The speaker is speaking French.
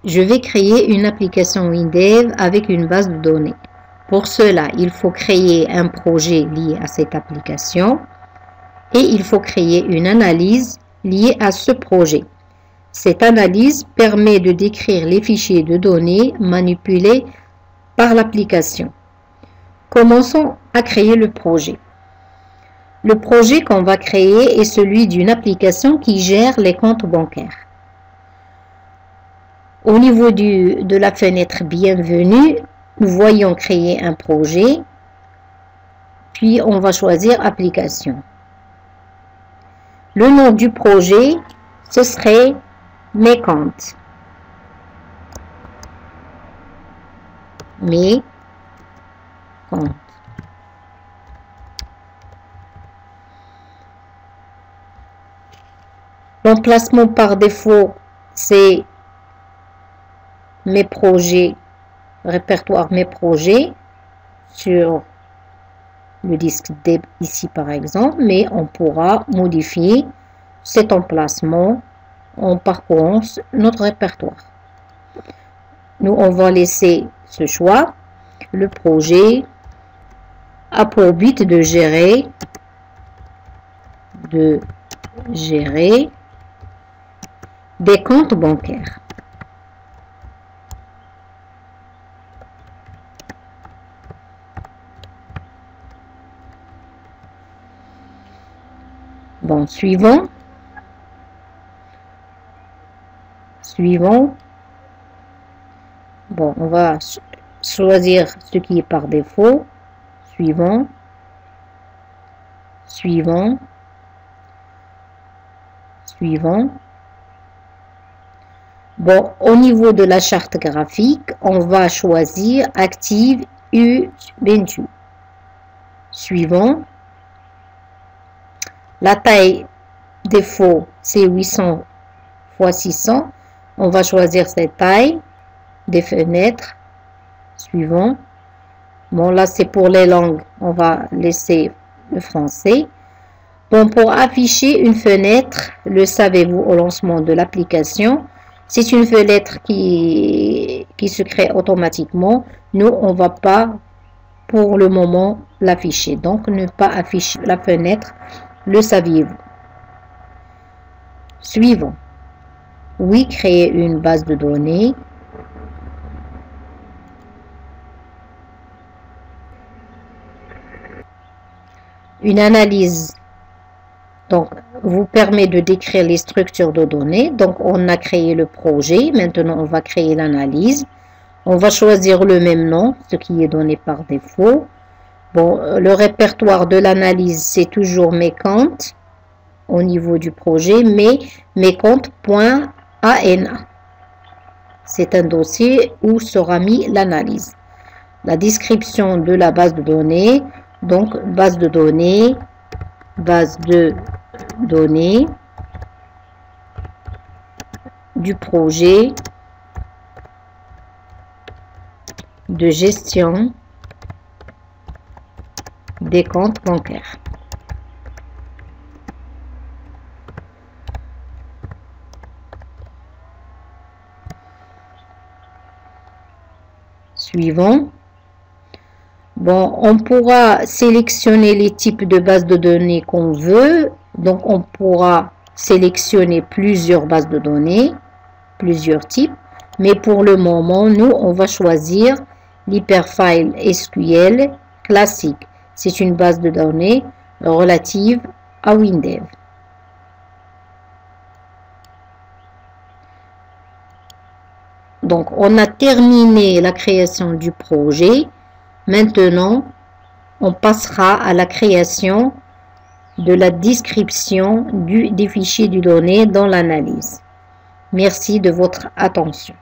je vais créer une application WinDev avec une base de données. Pour cela, il faut créer un projet lié à cette application et il faut créer une analyse liée à ce projet. Cette analyse permet de décrire les fichiers de données manipulés par l'application. Commençons à créer le projet. Le projet qu'on va créer est celui d'une application qui gère les comptes bancaires. Au niveau de la fenêtre Bienvenue, nous voyons créer un projet, puis on va choisir Application. Le nom du projet, ce serait Mes comptes. Mes comptes. L'emplacement par défaut, c'est Mes projets, répertoire Mes projets sur le disque D ici par exemple, mais on pourra modifier cet emplacement en parcourant notre répertoire. Nous, on va laisser ce choix. Le projet a pour but de gérer des comptes bancaires. Bon, suivant. Bon, on va choisir ce qui est par défaut. Suivant. Bon, au niveau de la charte graphique, on va choisir Active Ubuntu. Suivant. La taille défaut, c'est 800 x 600. On va choisir cette taille des fenêtres. Suivant. Bon, là, c'est pour les langues. On va laisser le français. Bon, pour afficher une fenêtre, le savez-vous au lancement de l'application, c'est une fenêtre qui se crée automatiquement. Nous, on ne va pas pour le moment l'afficher. Donc, ne pas afficher la fenêtre, le saviez-vous? Suivant. Oui, créer une base de données. Une analyse donc vous permet de décrire les structures de données. Donc on a créé le projet, maintenant on va créer l'analyse. On va choisir le même nom, ce qui est donné par défaut. Bon, le répertoire de l'analyse, c'est toujours mes comptes au niveau du projet, mais mes comptes.ana. C'est un dossier où sera mis l'analyse. La description de la base de données, donc base de données du projet de gestion des comptes bancaires. Suivant. Bon, on pourra sélectionner les types de bases de données qu'on veut. Donc, on pourra sélectionner plusieurs bases de données, plusieurs types. Mais pour le moment, nous, on va choisir l'hyperfile SQL classique. C'est une base de données relative à WinDev. Donc, on a terminé la création du projet. Maintenant, on passera à la création de la description des fichiers de données dans l'analyse. Merci de votre attention.